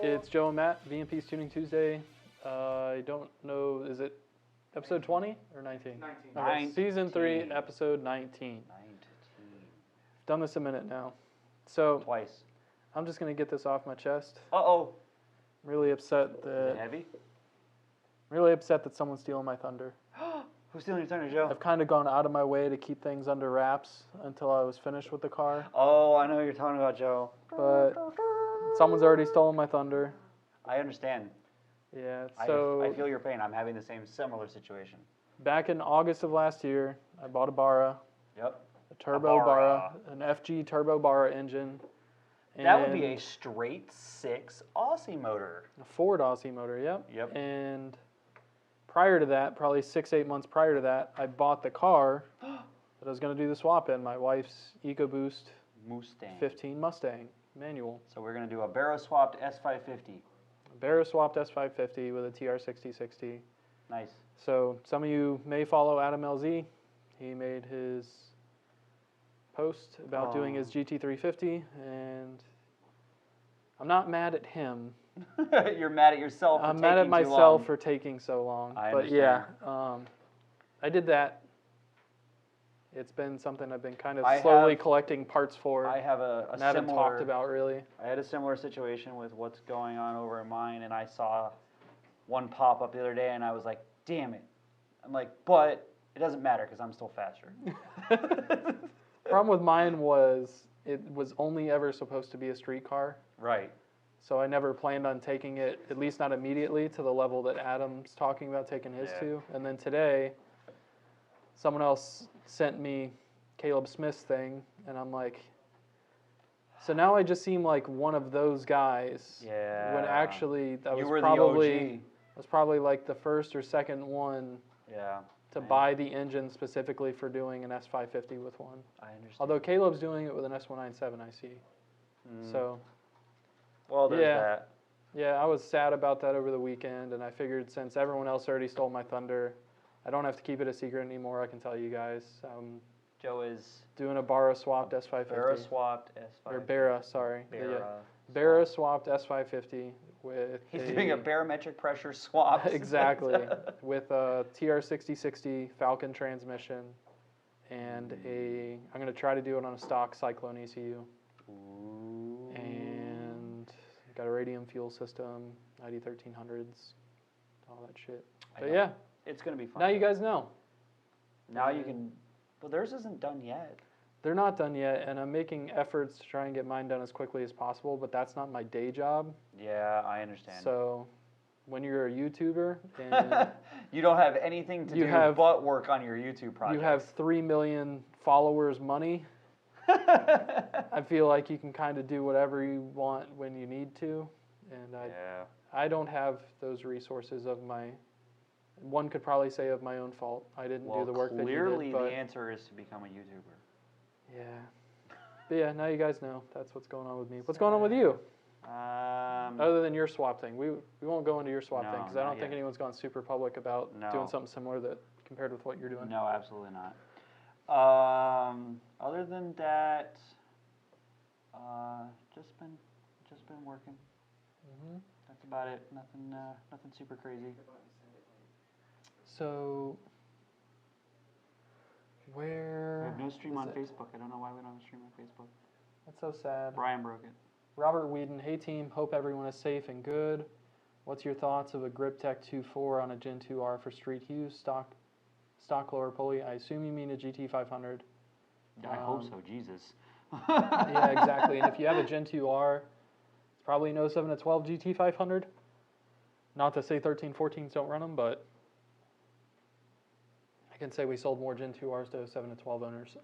It's Joe and Matt, VMP's Tuning Tuesday. I don't know, is it episode 20 or 19? 19. Okay, season 3, episode 19. Done this a minute now. So Twice. I'm just going to get this off my chest. Uh-oh. I'm really upset Is that it heavy? someone's stealing my thunder. Who's stealing your thunder, Joe? I've kind of gone out of my way to keep things under wraps until I was finished with the car. Oh, I know what you're talking about, Joe. But someone's already stolen my thunder. I understand. Yeah, so I feel your pain. I'm having the similar situation. back in August of last year, I bought a Barra. Yep. A turbo Barra, an FG turbo Barra engine. That would be a straight 6 Aussie motor. A Ford Aussie motor, yep. Yep. And prior to that, probably 6-8 months prior to that, I bought the car that I was going to do the swap in, my wife's EcoBoost Mustang. 15 Mustang manual. So we're going to do a Barra swapped S550. Barra swapped S550 with a TR6060. Nice. So some of you may follow Adam LZ. He made his post about doing his GT350, and I'm not mad at him. You're mad at yourself for I'm taking mad at too myself long. for taking so long. I but understand. yeah, I did that. It's been something I've been kind of I slowly have- collecting parts for. I have a and haven't similar... talked about really. I had a similar situation with what's going on over in mine, and I saw one pop up the other day, and I was like, damn it. I'm like, but it doesn't matter because I'm still faster. Problem with mine was it was only ever supposed to be a street car. Right. So I never planned on taking it, at least not immediately, to the level that Adam's talking about taking his to. And then today, someone else sent me Caleb Smith's thing, and I'm like, so now I just seem like one of those guys. Yeah. When actually I You was were probably the OG. like the first or second one Yeah. to buy the engine specifically for doing an S550 with one. I understand. Although Caleb's doing it with an S197 IC. So Well, there's that. yeah, I was sad about that over the weekend, and I figured since everyone else already stole my thunder, I don't have to keep it a secret anymore. I can tell you guys. I'm Joe is doing a Barra swapped S550. Barra swapped S550. Or Barra, sorry. Barra. Barra swapped S550 with He's doing a barometric pressure swap. Exactly. With a TR6060 Falcon transmission and I'm going to try to do it on a stock Cyclone ECU. Ooh. And got a radium fuel system, 90-1300s, all that shit. But yeah, it's going to be fun. now you guys know. Now you can... Well, theirs isn't done yet. They're not done yet, and I'm making efforts to try and get mine done as quickly as possible, but that's not my day job. Yeah, I understand. So when you're a YouTuber and you don't have anything to do but work on your YouTube project. you have 3 million followers money, I feel like you can kind of do whatever you want when you need to, and I don't have those resources of my... One could probably say of my own fault. I didn't do the work that you did. Clearly the answer is to become a YouTuber. Yeah. But yeah, now you guys know. That's what's going on with me. What's going on with you? Other than your swap thing. We won't go into your swap thing because I don't think anyone's gone super public about doing something similar that compared with what you're doing. No, absolutely not. Other than that, just been working. That's about it. Nothing super crazy. So, where... We have no stream on Facebook. I don't know why we don't have a stream on Facebook. That's so sad. Brian broke it. Robert Whedon, hey team, hope everyone is safe and good. What's your thoughts of a GripTech 2.4 on a Gen 2R for street use, stock lower pulley? I assume you mean a GT500. I hope so, Jesus. Yeah, exactly. And if you have a Gen 2R, it's probably an 07 to 12 GT500. Not to say 13, 14s don't run them, but I can say we sold more Gen 2Rs to 07 to 12 owners.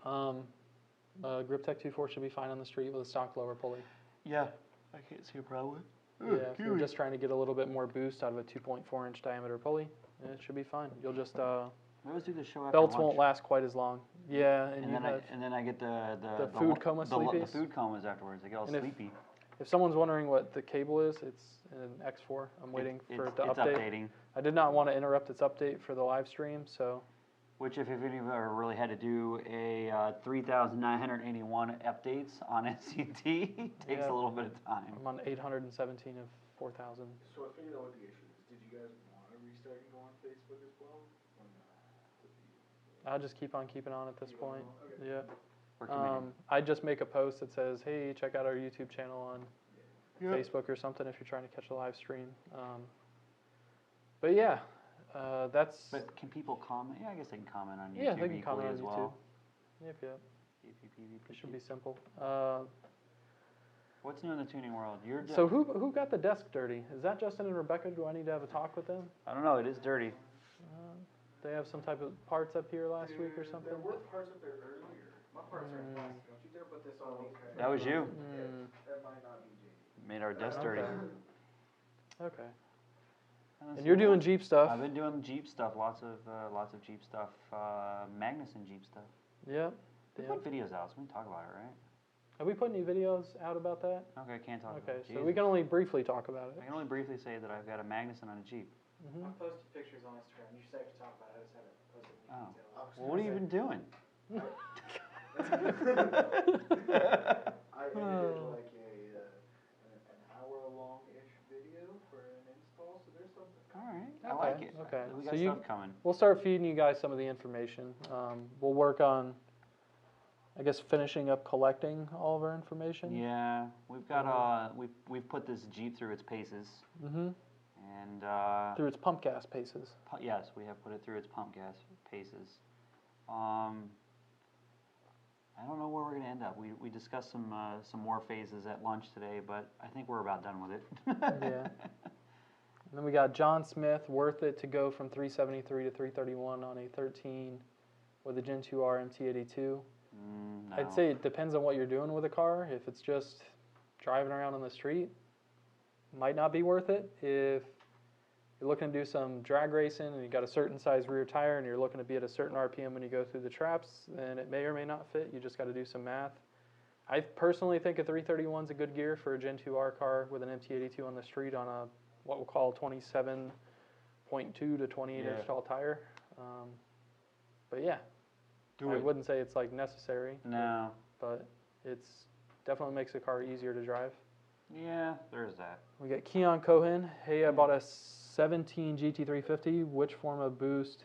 GripTech 2.4 should be fine on the street with a stock lower pulley. Yeah, I can't see a problem. Yeah, if you're just trying to get a little bit more boost out of a 2.4 inch diameter pulley, it should be fine. You'll just we always do the show after belts lunch. won't last quite as long. Yeah, and then I get the food coma sleepies. The food comas afterwards. I get all sleepy. If someone's wondering what the cable is, it's an X4. I'm waiting for it to update. Updating. I did not want to interrupt its update for the live stream, so Which, if any of you ever really had to do a 3,981 updates on SCT, takes a little bit of time. I'm on 817 of 4,000. So I figured out what the issue is. Did you guys want to restart and go on Facebook as well? Or not? I'll just keep on keeping on at this point. Okay. Yeah. We're committed. I just make a post that says, hey, check out our YouTube channel on Facebook or something if you're trying to catch a live stream. But yeah, that's... But can people comment? Yeah, I guess they can comment on YouTube Yeah, they can comment on as YouTube. well. Yep. It should be simple. What's new in the tuning world? So who got the desk dirty? Is that Justin and Rebecca? Do I need to have a talk with them? I don't know. It is dirty. They have some type of parts up here last week or something? There were parts up there earlier. My parts are in plastic. Don't you dare put this on. That was you. That might not be JD. Made our desk dirty. Okay. And you're doing Jeep stuff. I've been doing Jeep stuff. Lots of Jeep stuff. Magnuson Jeep stuff. Yep. We put videos out, so we can talk about it, right? Have we put any videos out about that? Okay, can't talk about it. Okay, so we can only briefly talk about it. I can only briefly say that I've got a Magnuson on a Jeep. I posted pictures on Instagram. You said to talk about it. I just haven't posted any Oh. details. Well, what have you been doing? I edited like an hour-long-ish video for an install, so there's something. All right, I like it. Okay. We So got stuff coming. We'll start feeding you guys some of the information. We'll work on, I guess, finishing up collecting all of our information. Yeah, we've got we've put this Jeep through its paces, and Through its pump gas paces. yes, we have put it through its pump gas paces. I don't know where we're gonna end up. We discussed some more phases at lunch today, but I think we're about done with it. Yeah. And then we got John Smith, worth it to go from 373 to 331 on a 13 with a Gen 2R MT82. No. I'd say it depends on what you're doing with a car. If it's just driving around on the street, might not be worth it. If you're looking to do some drag racing and you got a certain size rear tire and you're looking to be at a certain RPM when you go through the traps, then it may or may not fit. You just got to do some math. I personally think a 331 is a good gear for a Gen 2R car with an MT82 on the street on a what we'll call 27.2 to 28 inch tall tire. But yeah, I wouldn't say it's like necessary. No. But it's definitely makes the car easier to drive. Yeah, there's that. We got Keon Cohen. Hey, I bought a 17 GT350. Which form of boost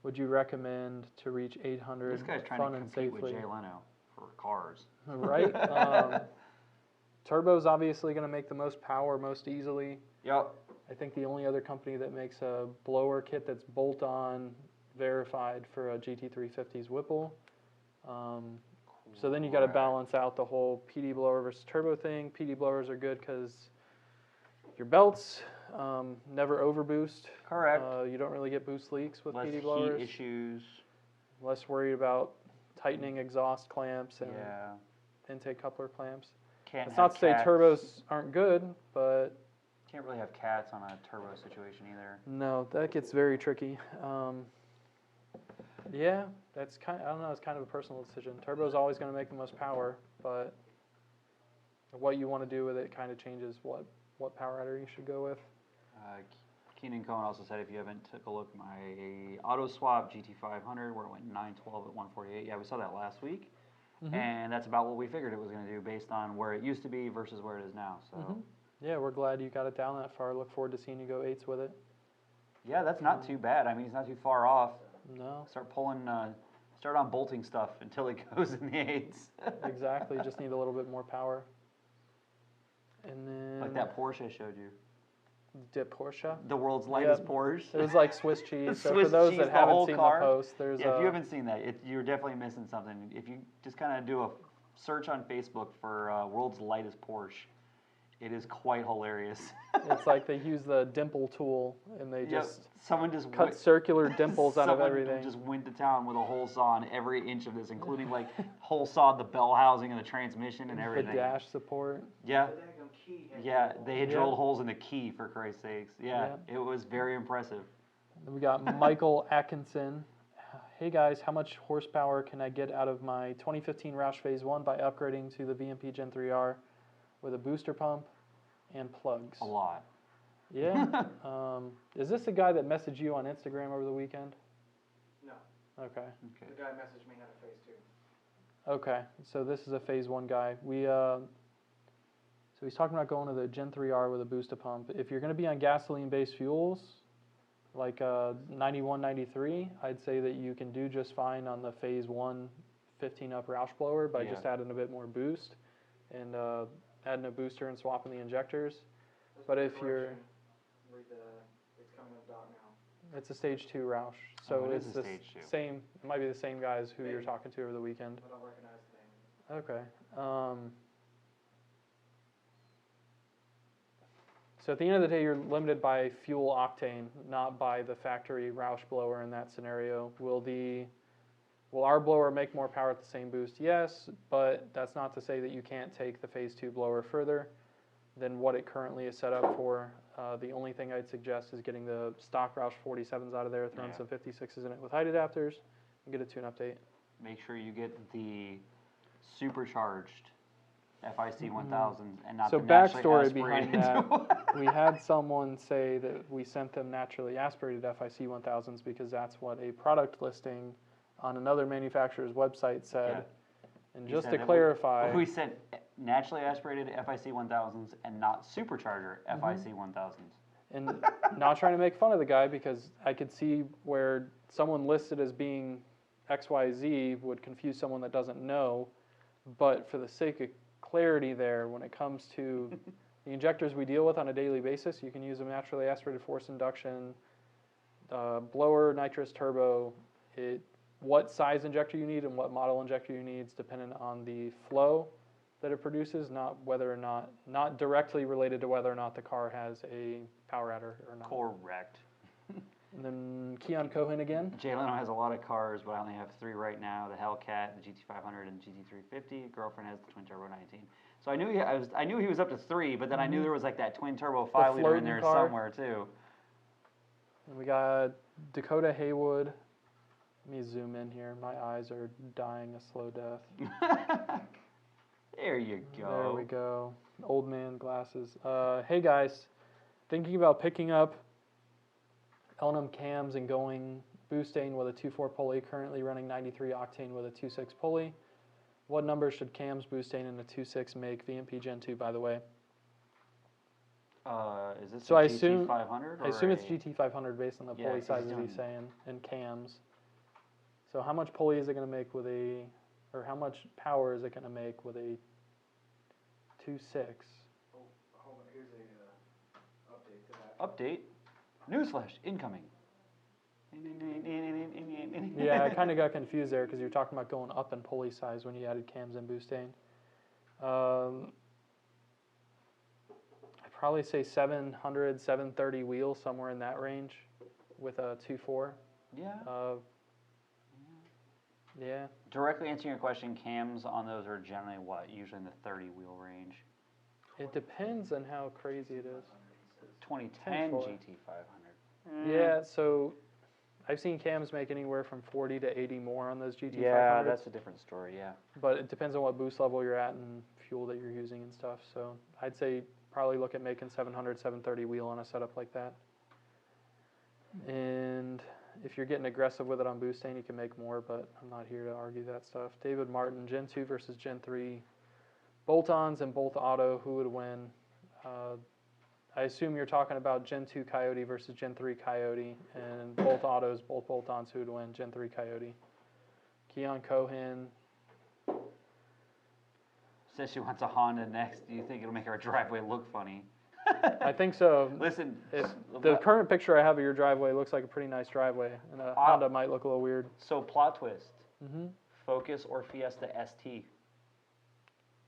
would you recommend to reach 800 This guy's trying fun to and compete safely? with Jay Leno for cars. Right? Turbo's obviously going to make the most power most easily. Yep. I think the only other company that makes a blower kit that's bolt-on verified for a GT350 is Whipple. So then you got to balance out the whole PD blower versus turbo thing. PD blowers are good because your belts never overboost. Correct. You don't really get boost leaks with Less PD blowers. heat issues. Less worried about tightening exhaust clamps and Yeah. intake coupler clamps. Can't It's have not to say cats. turbos aren't good, but Can't really have cats on a turbo situation either. no, that gets very tricky. Yeah, that's kind. I don't know. It's kind of a personal decision. Turbo's always going to make the most power, but what you want to do with it kind of changes what power adder you should go with. Keenan Cohen also said if you haven't took a look at my auto swap GT500 where it went 912 at 148. Yeah, we saw that last week, and that's about what we figured it was going to do based on where it used to be versus where it is now. So Yeah, we're glad you got it down that far. Look forward to seeing you go 8s with it. yeah, that's not too bad. I mean, he's not too far off. No, Start pulling, start on bolting stuff until it goes in the 8s. exactly. Just need a little bit more power. And then Like that Porsche I showed you. dip Porsche. The world's lightest Porsche. It was like Swiss cheese. So Swiss for those cheese, that the haven't whole seen car. the post, there's Yeah, if you haven't seen that, you're definitely missing something. If you just kind of do a search on Facebook for world's lightest Porsche, it is quite hilarious. it's like they use the dimple tool and they just someone just cut circular dimples out of everything. Just went to town with a hole saw on every inch of this, including like hole sawed the bell housing and the transmission and The everything. dash support. Yeah, The daggum key had yeah, holes. they had Yeah. drilled holes in the key for Christ's sakes. Yeah, it was very impressive. Then we got Michael Atkinson. Hey guys, how much horsepower can I get out of my 2015 Roush Phase 1 by upgrading to the VMP Gen 3R with a booster pump and plugs? A lot. Yeah? Is this the guy that messaged you on Instagram over the weekend? No. Okay. Okay. The guy messaged me had a phase 2. Okay. So this is a phase 1 guy. So he's talking about going to the Gen 3R with a booster pump. If you're going to be on gasoline-based fuels, like 91, 93, I'd say that you can do just fine on the phase 1 15-up Roush blower by just adding a bit more boost and adding a booster and swapping the injectors. But if you're... It's coming up dot now. It's a stage 2 Roush. So it it's is a the stage 2. same, it might be the same guys who you're Maybe. talking to over the weekend. I don't recognize the name. Okay. So at the end of the day, you're limited by fuel octane, not by the factory Roush blower in that scenario. Will our blower make more power at the same boost? Yes, but that's not to say that you can't take the phase 2 blower further than what it currently is set up for. The only thing I'd suggest is getting the stock Roush 47s out of there, throwing some 56s in it with height adapters, and get a tune update. Make sure you get the supercharged FIC 1000s and not So the naturally backstory behind aspirated. that, we had someone say that we sent them naturally aspirated FIC 1000s because that's what a product listing on another manufacturer's website said. And He just said to that clarify, we sent naturally aspirated FIC 1000s and not supercharger FIC 1000s. and not trying to make fun of the guy because I could see where someone listed as being XYZ would confuse someone that doesn't know, but for the sake of clarity there, when it comes to the injectors we deal with on a daily basis, you can use a naturally aspirated force induction, blower, nitrous turbo. What size injector you need and what model injector you need is dependent on the flow that it produces, not directly related to whether or not the car has a power adder or not. Correct. And then Keon Cohen again. Jay Leno has a lot of cars, but I only have 3 right now: the Hellcat, the GT500, and GT350. Girlfriend has the twin turbo 19. So I knew he was up to 3, but then I knew there was like that twin turbo 5-liter in floating there car. somewhere too. And we got Dakota Haywood. Let me zoom in here. My eyes are dying a slow death. There you go. There we go. Old man glasses. Hey guys, thinking about picking up L&M cams and going boosting with a 2.4 pulley, currently running 93 octane with a 2.6 pulley. What numbers should cams boosting in a 2.6 make? VMP Gen 2, by the way. Is this So a I assume- GT500? I assume it's GT500 based on the Yeah, pulley 'cause he's sizes doing- he's saying, and cams. So how much pulley is it going to make with or how much power is it going to make with a 2.6? Oh, hold on, here's a update to that. Update. Newsflash incoming. Yeah, I kind of got confused there because you're talking about going up in pulley size when you added cams and boosting. I'd probably say 700, 730 wheels, somewhere in that range with a 2.4. Yeah. Yeah. Directly answering your question, cams on those are generally what? Usually in the 30 wheel range. It depends on how crazy it is. 2010 10-4. GT500. Yeah, so I've seen cams make anywhere from 40 to 80 more on those GT500s. Yeah, that's a different story, yeah. But it depends on what boost level you're at and fuel that you're using and stuff. So I'd say probably look at making 700, 730 wheel on a setup like that. And if you're getting aggressive with it on boosting, you can make more, but I'm not here to argue that stuff. David Martin, Gen 2 versus Gen 3. Bolt-ons and bolt auto, who would win? I assume you're talking about Gen 2 Coyote versus Gen 3 Coyote, and both autos, both bolt-ons, who would win? Gen 3 Coyote. Keon Cohen. Says she wants a Honda next. Do you think it'll make our driveway look funny? I think so. Listen, The current picture I have of your driveway looks like a pretty nice driveway, and a Honda might look a little weird. So plot twist. Mm-hmm. Focus or Fiesta ST?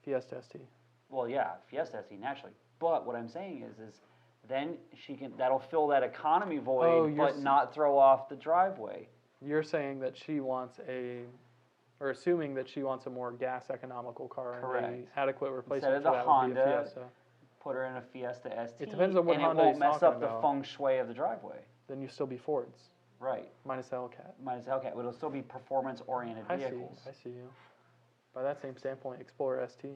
Fiesta ST. Well, yeah, Fiesta ST naturally. But what I'm saying is then that'll fill that economy void, but not throw off the driveway. You're saying that she wants or assuming that she wants a more gas economical car. Correct. And the adequate replacement Instead of for the that Honda, would be a Fiesta. Put her in a Fiesta ST. It depends on what and Honda it won't he's mess talking up the about. feng shui of the driveway. Then you still be Fords. Right. Minus the Hellcat. Minus Hellcat, but it'll still be performance-oriented vehicles. I see you. By that same standpoint, Explorer ST.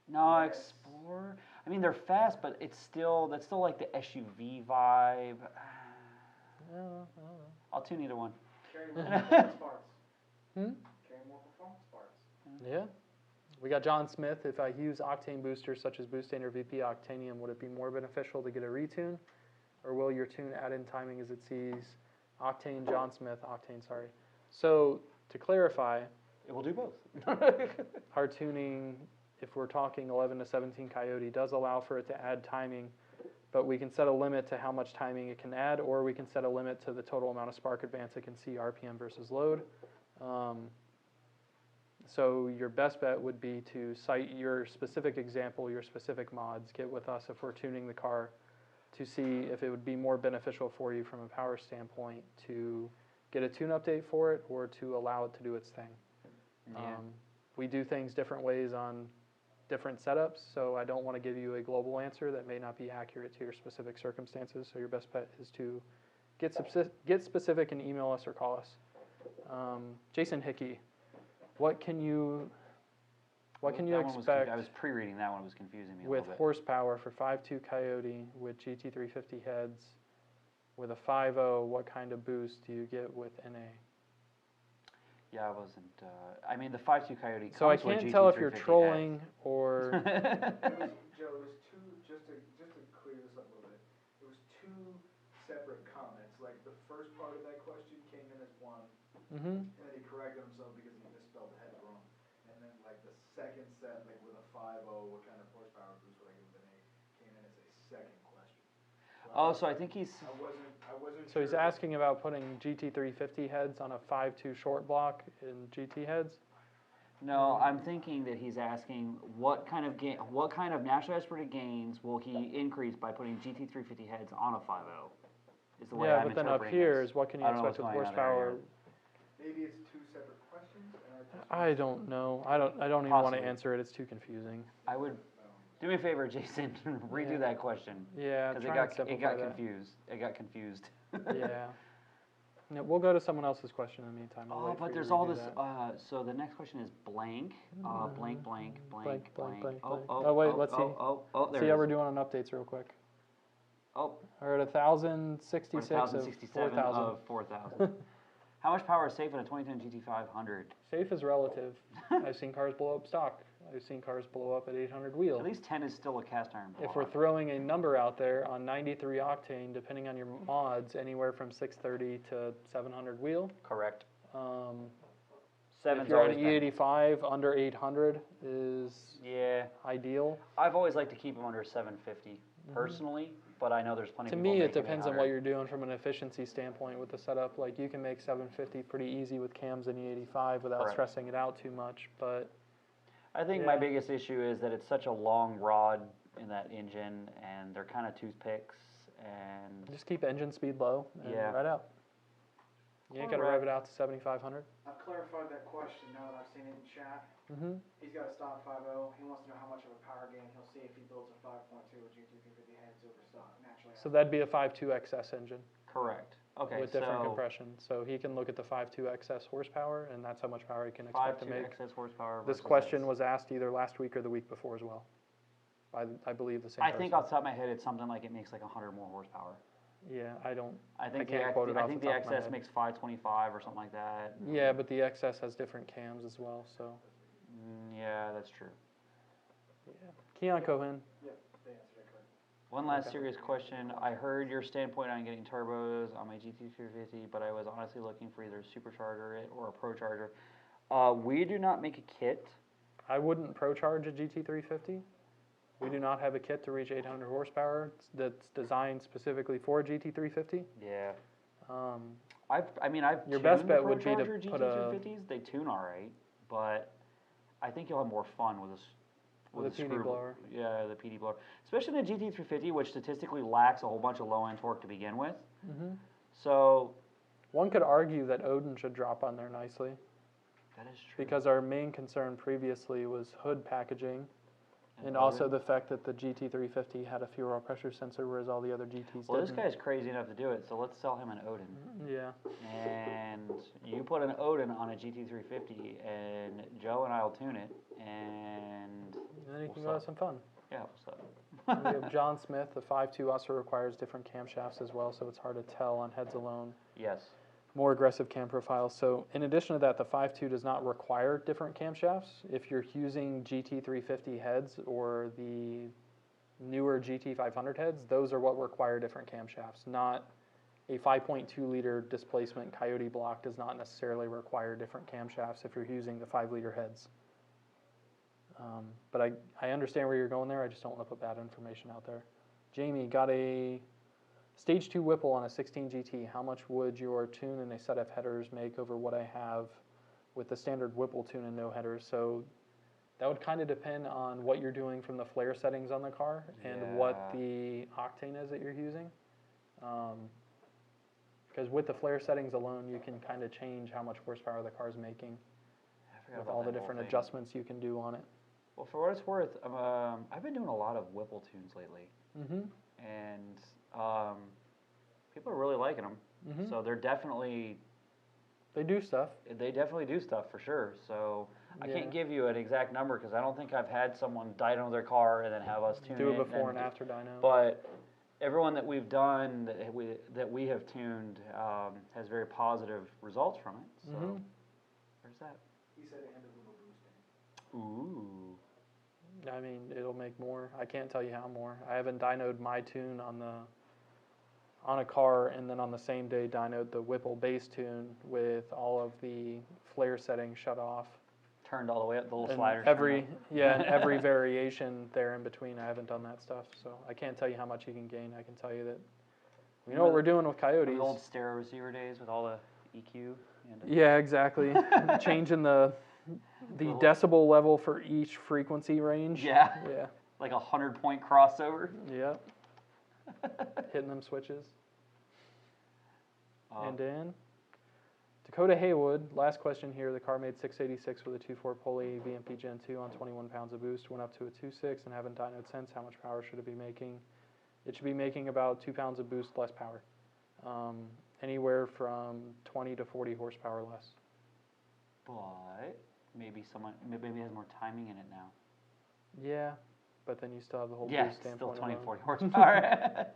No, Explorer. I mean, they're fast, but that's still like the SUV vibe. I don't know. I'll tune either one. Carry more performance parts. Hmm? Carry more performance parts. Yeah. We got John Smith. If I use octane boosters such as Boostane or VP Octanium, would it be more beneficial to get a retune? Or will your tune add in timing as it sees octane, John Smith, octane, sorry. So to clarify, It will do both. our tuning, if we're talking 11 to 17 Coyote, does allow for it to add timing, but we can set a limit to how much timing it can add, or we can set a limit to the total amount of spark advance it can see RPM versus load. So your best bet would be to cite your specific example, your specific mods, get with us if we're tuning the car to see if it would be more beneficial for you from a power standpoint to get a tune update for it or to allow it to do its thing. Yeah. We do things different ways on different setups, so I don't want to give you a global answer that may not be accurate to your specific circumstances. So your best bet is to get specific and email us or call us. Jason Hickey, what can you expect? I was pre-reading that one. It was confusing me a with little bit. horsepower for 5.2 Coyote with GT350 heads with a 5.0? What kind of boost do you get with NA? Yeah, I wasn't. I mean, the 5.2 Coyote. So I comes with can't tell if GT350 you're trolling or. Joe, it was two, just to clear this up a little bit, it was two separate comments. Like, the first part of that question came in as one, Mm-hmm. and then he corrected himself because he misspelled the head wrong. And then, like, the second set, like, with a 5.0, what kind of horsepower boost would I give with an 8, came in as a second question. So I think he's. I wasn't So he's sure. asking about putting GT350 heads on a 5.2 short block in GT heads. No, I'm thinking that he's asking what kind of naturally aspirated gains will he increase by putting GT350 heads on a 5.0? Is the way Yeah, I'm but then up interpreting here this. is what can you I don't know expect with what's going on there horsepower? yet. Maybe it's two separate questions, and I don't know. I don't even want to Possibly. answer it. It's too confusing. I would do me a favor, Jason. Redo Yeah. that question Yeah, because try and simplify that. confused. It got confused. Yeah. No, we'll go to someone else's question in the meantime. I'll Oh, wait for but you there's to all redo this. that. So the next question is blank, blank, blank, blank, blank. Oh, wait, let's see. There See it how is. we're doing on updates real quick. Oh, We're at 1,066 we're of 1,067 4,000. of 4,000. How much power is safe in a 2010 GT500? Safe is relative. I've seen cars blow up stock. I've seen cars blow up at 800 wheel. At least 10 is still a cast iron block. If we're throwing a number out there on 93 octane, depending on your mods, anywhere from 630 to 700 wheel. Correct. If Seven's you're on always an been- E85, under 800 is Yeah, ideal. I've always liked to keep them under 750 personally, but I know there's plenty To of people me, it making depends on 800. what you're doing from an efficiency standpoint with the setup. Like you can make 750 pretty easy with cams in E85 without Correct. stressing it out too much. But I think my Yeah. biggest issue is that it's such a long rod in that engine, and they're kind of toothpicks, and just keep engine speed low and Yeah. right out. You ain't got to rev it out to 7,500. I've clarified that question now that I've seen it in chat. Mm-hmm. He's got a stock 5.0. He wants to know how much of a power gain he'll see if he builds a 5.2 with GT350 heads over stock naturally. So that'd be a 5.2 XS engine correct. Okay, with different so compression. So he can look at the 5.2 XS horsepower, and that's how much power he can expect to 5.2 make. excess horsepower. This versus question X. was asked either last week or the week before as well. I believe the same I person. think off the top of my head, it's something like it makes like 100 more horsepower. Yeah, I don't. I think can't the, quote it I off think the the top of my XS head. makes 525 or something like that. Yeah, but the XS has different cams as well, so. Yeah, that's true. Yeah. Keon Cohen. Yep, they answered it correct. One last Okay. serious question. I heard your standpoint on getting turbos on my GT350, but I was honestly looking for either a supercharger it or a procharger. We do not make a kit. I wouldn't procharge a GT350. We do not have a kit to reach 800 horsepower that's designed specifically for a GT350. Yeah. Um, I've Your tuned best the bet would be to Procharger put a- GT350s. They tune all right, but I think you'll have more fun with this. With a PD screw- blower. Yeah, the PD blower, especially the GT350, which statistically lacks a whole bunch of low end torque to begin with. Mm-hmm. So One could argue that Odin should drop on there nicely that is true. because our main concern previously was hood packaging and Odin? also the fact that the GT350 had a fuel pressure sensor, whereas all the other GTs Well, this didn't. guy's crazy enough to do it, so let's sell him an Odin. Yeah. And you put an Odin on a GT350, and Joe and I'll tune it, and And then you We'll can go have sell. some fun. yeah, what's up? And we have John Smith. The 5.2 also requires different camshafts as well, so it's hard to tell on heads alone. Yes. more aggressive cam profiles. So in addition to that, the 5.2 does not require different camshafts. If you're using GT350 heads or the newer GT500 heads, those are what require different camshafts. Not a 5.2 liter displacement Coyote block does not necessarily require different camshafts if you're using the 5 liter heads. But I understand where you're going there. I just don't want to put bad information out there. Jamie, got a Stage 2 Whipple on a 16 GT. How much would your tune and a set of headers make over what I have with the standard Whipple tune and no headers? So that would kind of depend on what you're doing from the flare settings on the car and what the octane is that you're using. Because with the flare settings alone, you can kind of change how much horsepower the car's making with all the different adjustments you can do on it. Well, for what it's worth, I've been doing a lot of Whipple tunes lately. And people are really liking them. So they're definitely... They do stuff. They definitely do stuff, for sure. So I can't give you an exact number because I don't think I've had someone dyno their car and then have us tune do it. Do before and after dyno. But everyone that we've done, that we have tuned, has very positive results from it. So there's that. He said and a little boosting. Ooh. I mean, it'll make more. I can't tell you how more. I haven't dynoed my tune on a car and then on the same day dynoed the Whipple base tune with all of the flare settings shut off. Turned all the way up, the little And sliders. and every variation there in between. I haven't done that stuff, so I can't tell you how much you can gain. I can tell you that we know what we're doing with Coyotes. The old stereo receiver days with all the EQ. And yeah, exactly. Changing the decibel level for each frequency range. Yeah. Yeah. Like 100-point crossover. Yep. Hitting them switches. And in Dakota Haywood, last question here. The car made 686 with a 2.4 pulley VMP Gen 2 on 21 pounds of boost. Went up to a 2.6 and haven't dynoed since. How much power should it be making? It should be making about 2 pounds of boost less power. Anywhere from 20 to 40 horsepower less. But maybe it has more timing in it now. Yeah, but then you still have the whole yeah, boost standpoint. Still 20, 40 horsepower.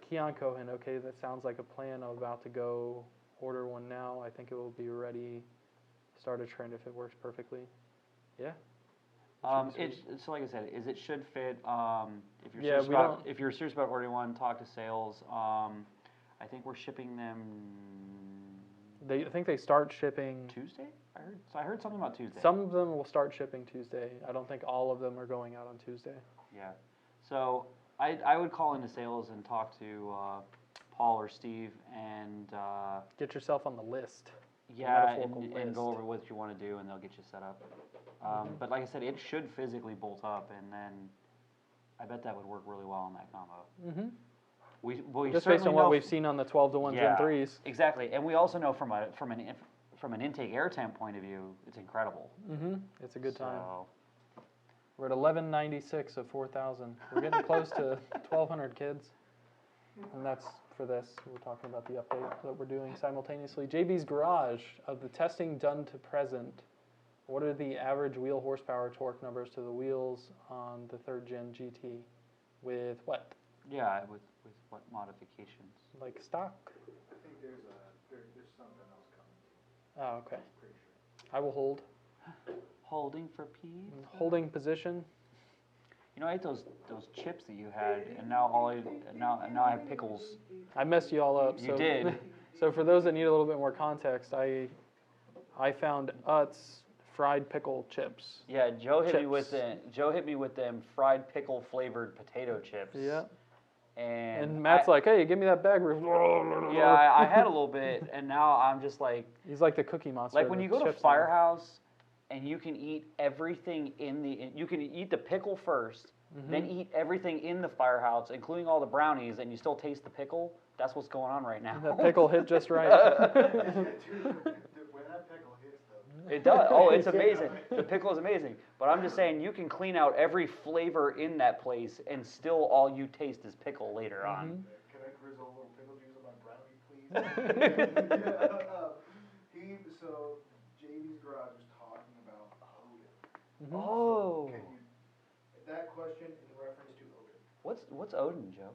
Keon Cohen, okay, that sounds like a plan. I'm about to go order one now. I think it will be ready. Start a trend if it works perfectly. Yeah. So like I said, it should fit. If you're serious about ordering one, talk to sales. I think we're shipping them. I think they start shipping Tuesday. I heard something about Tuesday. Some of them will start shipping Tuesday. I don't think all of them are going out on Tuesday. Yeah. So I would call into sales and talk to Paul or Steve and get yourself on the list. Yeah, and go over what you want to do, and they'll get you set up. But like I said, it should physically bolt up, and then I bet that would work really well in that combo. We just based on what we've seen on the 12-to-1 Gen 3s. Exactly, and we also know from an intake air temp point of view, it's incredible. It's a good time. We're at 1196 of 4,000. We're getting close to 1,200 kids, and that's for this. We're talking about the update that we're doing simultaneously. JB's Garage, of the testing done to present, what are the average wheel horsepower torque numbers to the wheels on the 3rd Gen GT? With what? Yeah, with what modifications? Like stock? I think there's something else coming. Oh, okay. Pretty sure. I will hold. Holding for Pete? Holding position. You know, I ate those chips that you had, and now I have pickles. I messed you all up. You did. So for those that need a little bit more context, I found Utz fried pickle chips. Yeah, Joe hit me with them fried pickle flavored potato chips. Yeah. And Matt's like, hey, give me that bag. Yeah, I had a little bit, and now I'm just like. He's like the Cookie Monster. Like when you go to Firehouse, and you can eat everything you can eat the pickle first, then eat everything in the Firehouse, including all the brownies, and you still taste the pickle. That's what's going on right now. That pickle hit just right. When that pickle hits, though. It does. Oh, it's amazing. The pickle is amazing. But I'm just saying, you can clean out every flavor in that place, and still all you taste is pickle later on. Can I drizzle a little pickle juice on my brownie, please? So JV's Garage was talking about Odin. Oh. That question in reference to Odin. What's Odin, Joe?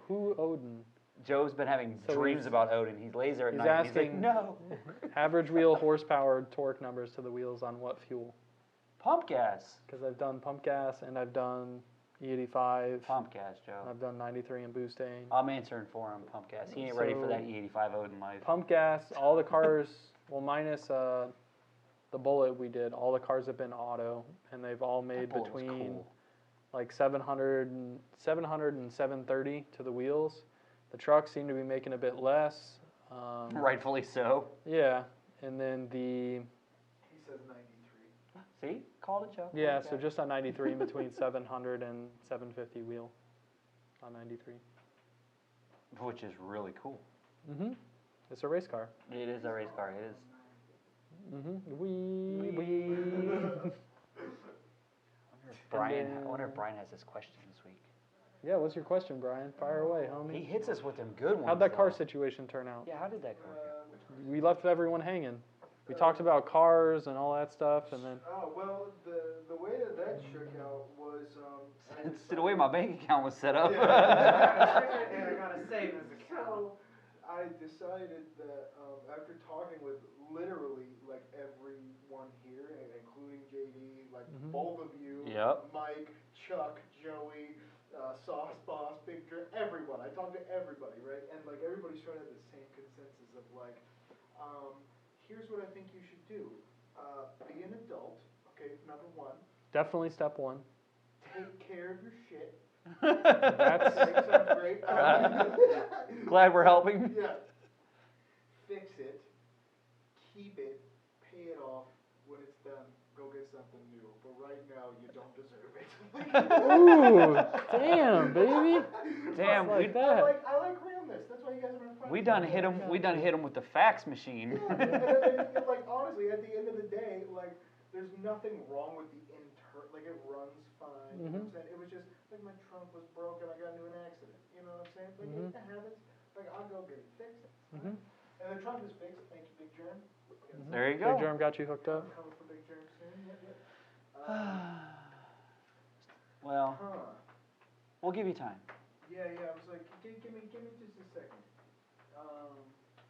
Who Odin? Joe's been having So dreams he's- about Odin. He lays there at he's night and he's like, asking- no. Average wheel horsepower, torque numbers to the wheels on what fuel? Pump gas. Because I've done pump gas and I've done E85. Pump gas, Joe. I've done 93 and boosting. I'm answering for him, pump gas. He ain't ready for So- that E85 Odin life. Pump gas, all the cars, well, minus the Bullet we did, all the cars have been auto, and they've all made That bullet was between cool. like 700 and 730 to the wheels. The trucks seem to be making a bit less. Rightfully so. Yeah, and then the He says 93. See? Called it, Joe. yeah, Pump so gas. just on 93 in between 700 and 750 wheel on 93. Which is really cool. Mhm. It's a race car. It is a race car. It is. Mhm. Wee. I wonder if Brian has this question this week. Yeah, what's your question, Brian? Fire away, He homie. hits us with them good ones. How'd that car though. situation turn out? Yeah, how did that go? We left everyone hanging. We talked about cars and all that stuff, and then Oh, well, the way that shook out was, I It's the way my bank account was set up. Yeah. And I got a savings account. So, I decided that, after talking with literally, like, everyone here, including JD, like, both of you, Yep. Mike, Chuck, Joey, Sauce Boss, Big Drip, everyone. I talked to everybody, right? And, like, everybody sort of had the same consensus of, like, here's what I think you should do. Be an adult, okay, number one. definitely step one. Take care of your shit. That's Make some great. Glad we're helping. Yeah. Fix it. Keep it. Pay it off. When it's done, go get something new. But right now, you don't deserve it. ooh, damn, baby. Damn, Like we that. I like realness. That's why you guys are my friends. we done hit him. We done hit him with the fax machine. Yeah, and, like, honestly, at the end of the day, like, there's nothing wrong with the like, it runs fine, you know what I'm saying? It was just, like, my trunk was broken, I got into an accident, you know what I'm saying? Like, it happens, like, I'll go get it fixed. Mhm. And the trunk is fixed, thank you, Big Germ. There you Big go. Germ got you hooked up. Coming for Big Germ soon, yep. Well, Huh, we'll give you time. yeah, I was like, give me just a second.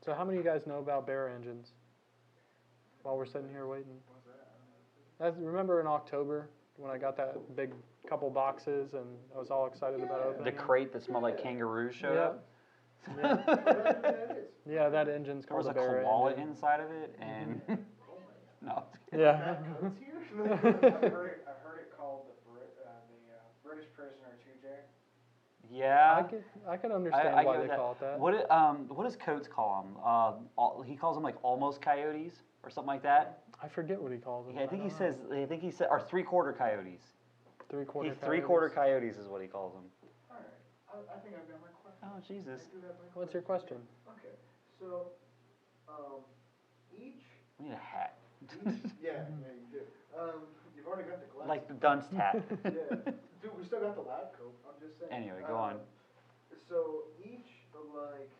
So how many of you guys know about Bear engines? While we're sitting here waiting. What's that? Remember in October when I got that big couple boxes and I was all excited about opening The them? crate that smelled like kangaroo showed up. Yeah. Well, that's what that is. Yeah, that engine's There was called a a Bear koala engine. inside of it, and Oh my no. Yeah. God. Coats here? I've heard it called the British prisoner 2J. Yeah. I could understand I why get they that. call it that. What does Coates call them? He calls them like almost coyotes or something like that. I forget what he calls them. Yeah, I think he said, or 3/4 coyotes. 3/4 3/4 coyotes is what he calls them. Alright, I think I've got my question. Oh Jesus! I do have my What's your question? Okay, so, each, We need a hat. yeah, you do. You've already got the glasses. Like the Dunst hat. Yeah, dude, we still got the lab coat, I'm just saying. Anyway, go on. So each, like,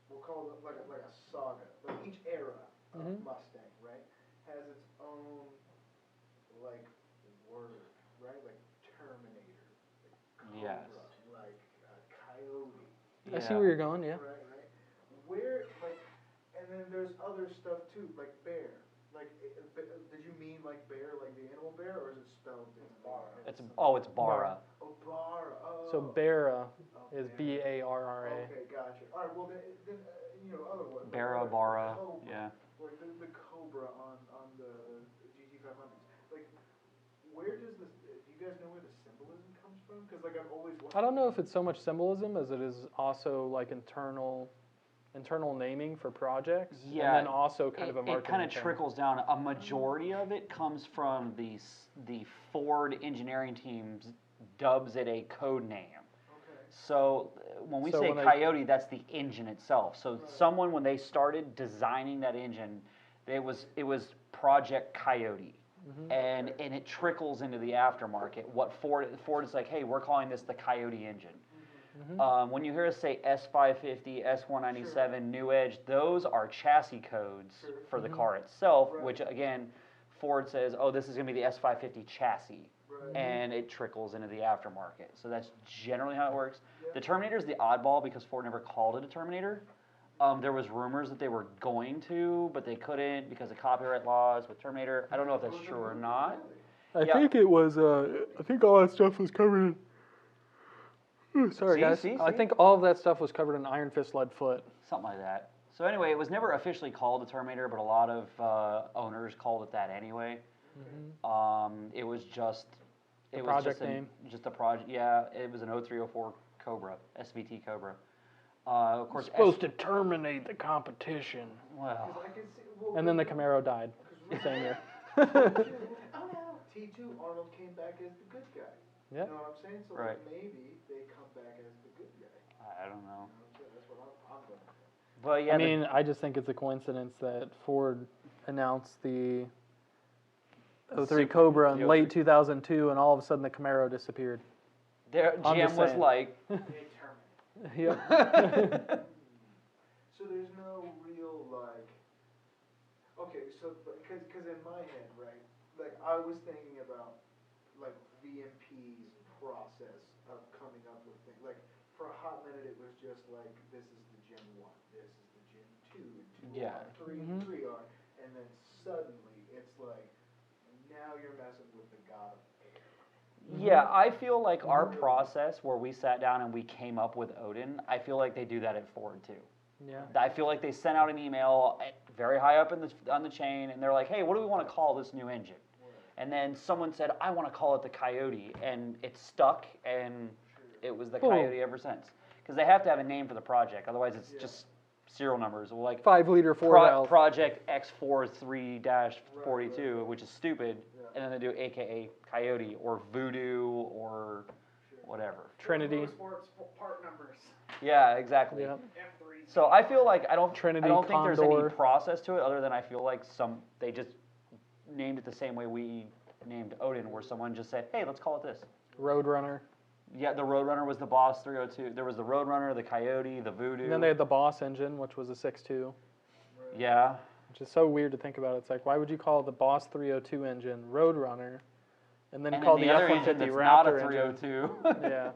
we'll call it like a saga, like each era of Mustang, right, has its own, like, word, right, like Terminator, like Yes. Cobra, like Coyote. I see where you're going, yeah. Right. Where, like, and then there's other stuff too, like bear. Like, did you mean like bear, like the animal bear, or is it spelled differently? It's Bara. Oh, Bara. Oh. So Barra Oh, is Barra. Barra. Okay, gotcha. All right, well then other words. Bara, Bara. Yeah. Like the Cobra on the GT500s. Like, where does this? Do you guys know where the symbolism comes from? Because like I've always. I don't know if it's so much symbolism as it is also like internal naming for projects. Yeah, And then also kind of a marketing It kind of thing. trickles down. A majority of it comes from the Ford engineering team's dubs it a code name. Okay. So when we So say when they- Coyote, that's the engine itself. So someone, when they started designing that engine, it was Project Coyote. And it trickles into the aftermarket. What Ford is like, hey, we're calling this the Coyote engine. When you hear us say S550, S197, New Edge, those are chassis codes for the car itself, Right. which again, Ford says, oh, this is going to be the S550 chassis. and it trickles into the aftermarket. So that's generally how it works. Yeah. The Terminator is the oddball because Ford never called it a Terminator. There was rumors that they were going to, but they couldn't because of copyright laws with Terminator. I don't know if that's true or not. I Yeah. think it was. I think all that stuff was covered. Sorry, See, guys. see, I see? think all of that stuff was covered in Iron Fist, Lead Foot. Something like that. So anyway, it was never officially called a Terminator, but a lot of owners called it that anyway. It was just The it was project just name? just a project. Yeah, it was an 0304 Cobra, SVT Cobra. Of course, Supposed to terminate the competition. well, Because I can see, well, And then the Camaro died the same year. T2, Arnold came back as the good guy. Yeah. You know what I'm saying? So Right. like, maybe they come back as the good guy. I don't know. You know what I'm saying? That's what I'm going to say. But yeah, I mean, I just think it's a coincidence that Ford announced the 03 Cobra in the late 03. 2002, and all of a sudden the Camaro disappeared. I'm GM just was saying. like, They terminate. Yep. So there's no real like, okay, so because in my head, right, like I was thinking about like VMP's process of coming up with things. Like for a hot minute, it was just like this is the Gen 1, this is the Gen 2, and 2 Yeah. are, 3 and 3 are, and then suddenly it's like now you're messing with the god of air. yeah, I feel like our process where we sat down and we came up with Odin, I feel like they do that at Ford too. Yeah. I feel like they sent out an email very high up on the chain, and they're like, "Hey, what do we want to call this new engine?" And then someone said, "I want to call it the Coyote," and it stuck, and it was the Boom. Coyote ever since. Because they have to have a name for the project, otherwise it's just serial numbers. Well, like 5-liter 4-valve. Project X43-42, which is stupid, and then they do AKA Coyote or Voodoo or whatever. Trinity. Motorsports part numbers. Yeah, exactly. Yeah. F3. So I feel like I don't Trinity, think there's any Condor. process to it other than I feel like they just named it the same way we named Odin, where someone just said, "Hey, let's call it this." Roadrunner. Yeah, the Roadrunner was the Boss 302. There was the Roadrunner, the Coyote, the Voodoo. And then they had the Boss engine, which was a 6.2. Yeah. Which is so weird to think about. It's like, why would you call the Boss 302 engine Roadrunner, and then And call then the other engine F-150 that's not a Raptor engine? 302. Yeah. Can I? Okay,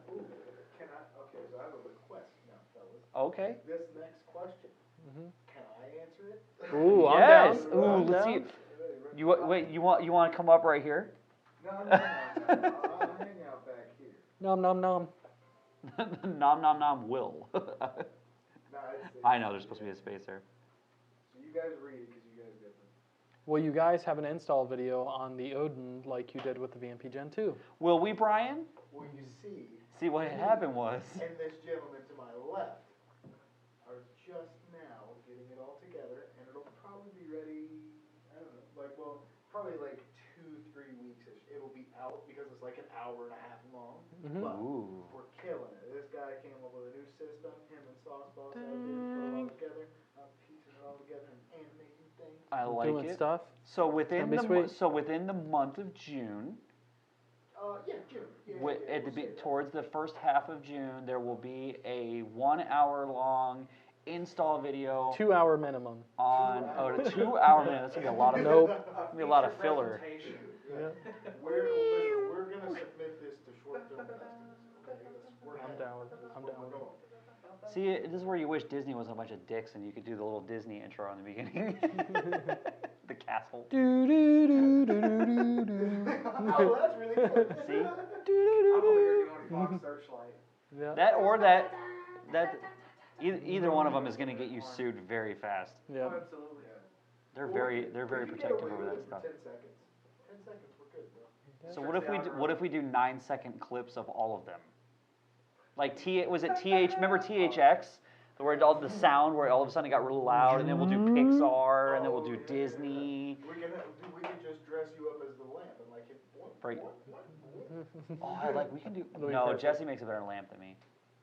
so I have a request now, fellas. Okay. This next question, Mhm. can I answer it? Ooh, I'm Yes. down. Ooh, I'm let's down. see. Wait, you want to come up right here? No, I'll hang out back here. Nom nom nom. Nom nom nom will. No, it's, I know there's supposed to be a space there. So you guys read it because you guys get them. Well, you guys have an install video on the Odin like you did with the VMP Gen 2. Will we, Brian? Well, you see, See, what had happened was. and this gentleman to my left are just now getting it all together, and it'll probably be ready, I don't know, like, well, probably like 2-3 weeks-ish. It'll be out because it's like an hour and a half long, Mhm. but Ooh. we're killing it. This guy came up with a new system, him and Sauce Boss out there, put it all together, piecing it all together and animating things. I like Doing it. stuff. So within It's gonna be sweet. within the month of June, Yeah, June. Yeah, at the we'll say that. towards the first half of June, there will be a 1 hour long install video 2-hour minimum. on 2 hour minute. That's gonna be a lot of Nope. Gonna be a lot of Feature filler. presentation. Yeah. We're gonna submit this to short film festivals. Okay, I'm down. I'm down. We're going. See, this is where you wish Disney was a bunch of dicks and you could do the little Disney intro in the beginning. The castle. Do do do do do do do. Oh, that's really good. See? I'm over here doing Fox Searchlight. Yeah. That either one of them is gonna get you sued very fast. Yeah. Oh, absolutely. They're very You get protective away over with that it for stuff. 10 seconds. 10 seconds, we're good, bro. So what if we do 9-second clips of all of them? Like was it TH? Remember THX? Where all the sound, where all of a sudden it got really loud, and then we'll do Pixar, and then we'll do Disney. We can just dress you up as the lamp and like hit Break. what? We can do. That'll be No, perfect. Jesse makes a better lamp than me.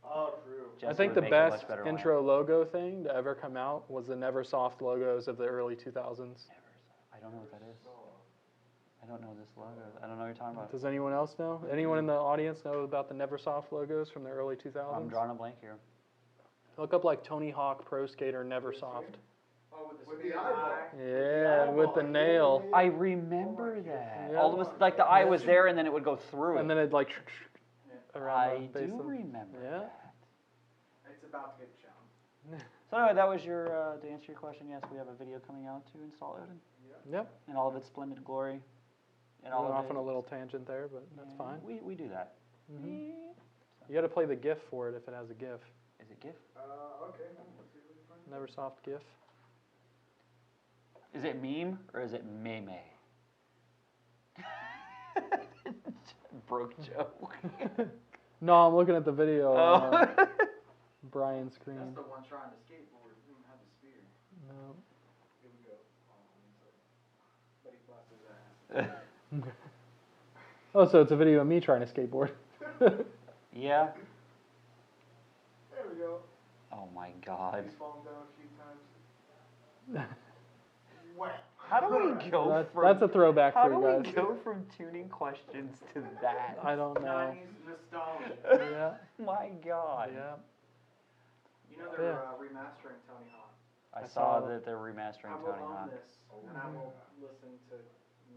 Oh, true. I Jesse think would the make a much best better intro logo thing to ever come out was the Neversoft logos of the early 2000s. Lamp. I don't know what that is. I don't know this logo. I don't know what you're talking about. Does anyone else know? Anyone in the audience know about the Neversoft logos from the early 2000s? I'm drawing a blank here. Look up like Tony Hawk Pro Skater Neversoft. Oh, with the With spear the in eyeball. eye. Yeah, with the nail. I remember that. Yeah. All of us, like the eye was there, and then it would go through And it. then it like around I the base do of remember Yeah. that. It's about to get shown. So anyway, that was your to answer your question. Yes, we have a video coming out to install Odin Yep. in all of its splendid glory. And Went all off of on it. a little tangent there, but that's Yeah, fine. We do that. Mhm. You got to play the GIF for it if it has a GIF. Is it GIF? Okay. Let's see if we can find it. Neversoft GIF. Is it meme or is it meme? Broke joke. No, I'm looking at the video on Brian's That's screen. the one trying to skateboard. He didn't have the spear. No. Here we go. But he busted his ass. Oh, so it's a video of me trying to skateboard. Yeah. There we go. Oh my God. He's fallen down a few times. Wow. How do we go from? That's a throwback How for do you we guys. go from tuning questions to that? I don't know. 90s nostalgia. Yeah. My God. Yeah. You know they're Yeah. remastering Tony Hawk. I saw saw that they're remastering I will Tony own Hawk. this, and I will listen to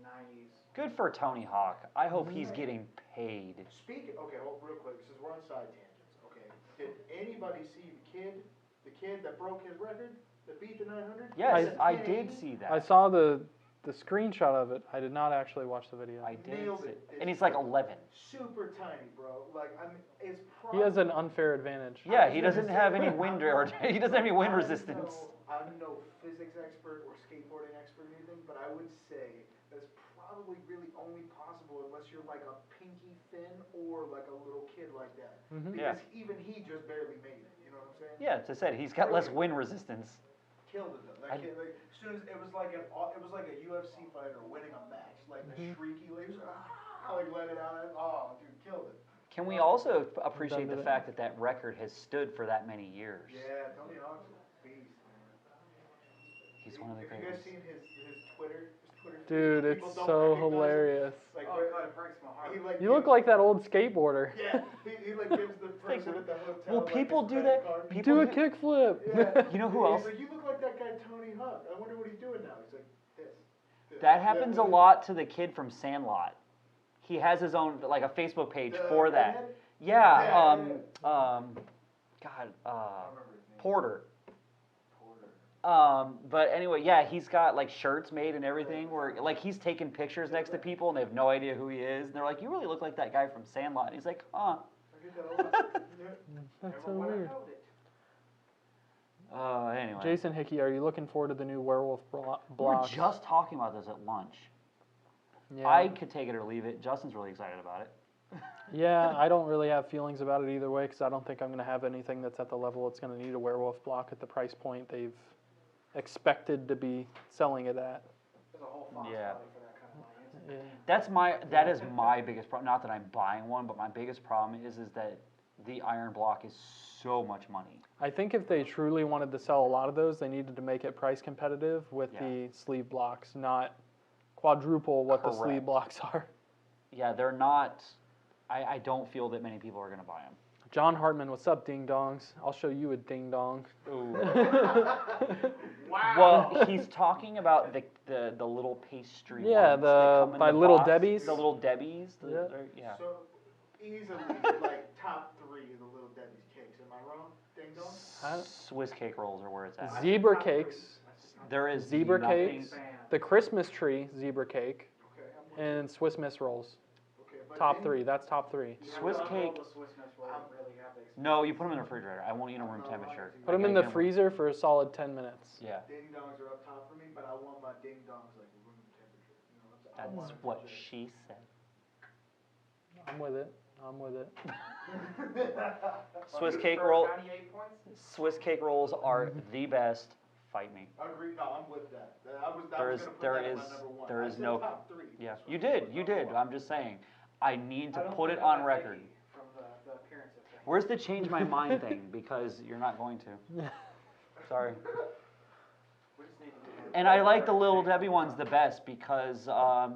90s. Good for Tony Hawk. I hope he's getting paid. Speaking, okay, hold real quick, since we're on side tangents, okay. Did anybody see the kid that broke his record, that beat the 900? Yes, I 1080? did see that. I saw the screenshot of it. I did not actually watch the video. I did Nailed see it. And he's like 11. Super tiny, bro. Like, I mean, it's He probably. has an unfair advantage. Yeah, he doesn't have any wind or he doesn't have any wind resistance. I'm no physics expert or skateboarding expert or anything, but I would say that's probably really only possible unless you're like a pinky thin or like a little kid like that. Mhm. Because even he just barely made it. You know what I'm saying? Yeah, as I said, he's got less wind resistance. Killed it though. That kid, like, as soon as it was like a UFC fighter winning a match, like the shrieky, like, like let it out. Oh, dude, killed it. Can we also appreciate Done the to fact that that record has stood for that many years? Yeah, Tony Hawk's a beast, man. He's one of the Have you guys greatest. seen his Twitter? His Twitter feed? Dude, it's People don't so recognize him. hilarious. Like, Oh where- God, it breaks my heart. he like You look gives- like that old skateboarder. Yeah, he like gives the person at the hotel. Well, like, people his do credit that. card. People Do a do- kickflip. Yeah. You know who He's else? like, you look like that guy Tony Hawk. I wonder what he's doing now. He's like, this. That happens a lot to the kid from Sandlot. He has his own like a Facebook page for that. redhead? Yeah. Yeah, God. I don't remember his name. Porter. Porter. But anyway, yeah, he's got like shirts made and everything where like he's taking pictures next to people and they have no idea who he is. And they're like, you really look like that guy from Sandlot. And he's like, huh. I get that all the time. Yeah. That's so Never would have weird. known it. Anyway. Jason Hickey, are you looking forward to the new Werewolf We were block? just talking about this at lunch. Yeah. I could take it or leave it. Justin's really excited about it. Yeah, I don't really have feelings about it either way because I don't think I'm going to have anything that's at the level it's going to need a werewolf block at the price point they've expected to be selling it at. There's a whole Fox Yeah. body for that kind of money. Yeah. That is my biggest problem. Not that I'm buying one, but my biggest problem is that the iron block is so much money. I think if they truly wanted to sell a lot of those, they needed to make it price competitive with Yeah. the sleeve blocks, not quadruple what the Correct. sleeve blocks are. Yeah, they're not. I don't feel that many people are going to buy them. John Hartman, what's up, ding dongs? I'll show you a ding dong. Wow. Well, he's talking about the little pastry. Yeah, ones that come in by the Little box. Debbie's. The Little Debbie's. Yeah. Yeah. So, easily, like, top 3 of the Little Debbie's cakes. Am I wrong? Ding dong? Swiss cake rolls are where it's at. Zebra cakes, There is Zebra nothing- cakes, the Christmas tree zebra cake, Okay, I'm with and Swiss Miss rolls. okay, but Top didn't- 3. That's top 3. Swiss cake. The Swiss Miss roll really have the No, you put them in the refrigerator. I won't eat them room temperature. Put them in the freezer for a solid 10 minutes. Yeah, Ding dongs are up top for me, but I want my ding dongs like room temperature. You know what I'm saying? I that's want what it she said. I'm with it. I'm with it. Swiss For cake roll. 98 points? Swiss cake rolls are the best. Fight me. Agree. No, I'm with that. I was There is- gonna put there that is- as my number 1. there I is said no- top 3. Yeah, That's what you I did. put You number did. 1. I'm just saying. I need to I don't put it think I'm on that record. picky From the appearance of things. Where's the change my mind thing? Because you're not going to. Sorry. We just need to do And I like the Little Debbie ones the best because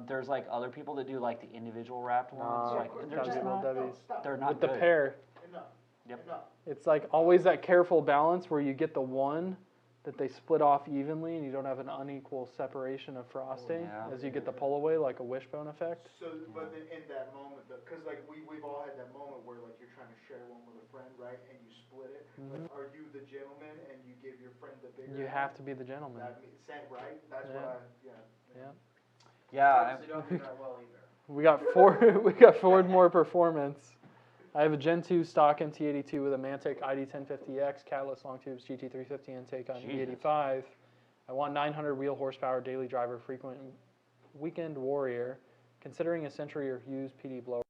there's like other people that do like the individual wrapped ones. No, Like, they're don't just do not. Little Debbie's. Stop. They're not With the good. pear. Enough. Yep. Enough. It's like always that careful balance where you get the one that they split off evenly and you don't have an unequal separation of frosting Yeah. as you get the pull away, like a wishbone effect. So, but then in that moment, because like we've all had that moment where like you're trying to share one with a friend, right? And you split it. Like, are you the gentleman and you give your friend the bigger? You have to be the gentleman. That same, right? That's Yeah. what Yeah. Obviously don't do that well either. We got Ford more performance. I have a Gen 2 stock MT82 with a Mantic ID1050X, catless long tubes, GT350 intake on Jesus. E85. I want 900 wheel horsepower, daily driver, frequent weekend warrior. Considering a Century or Hughes PD blower.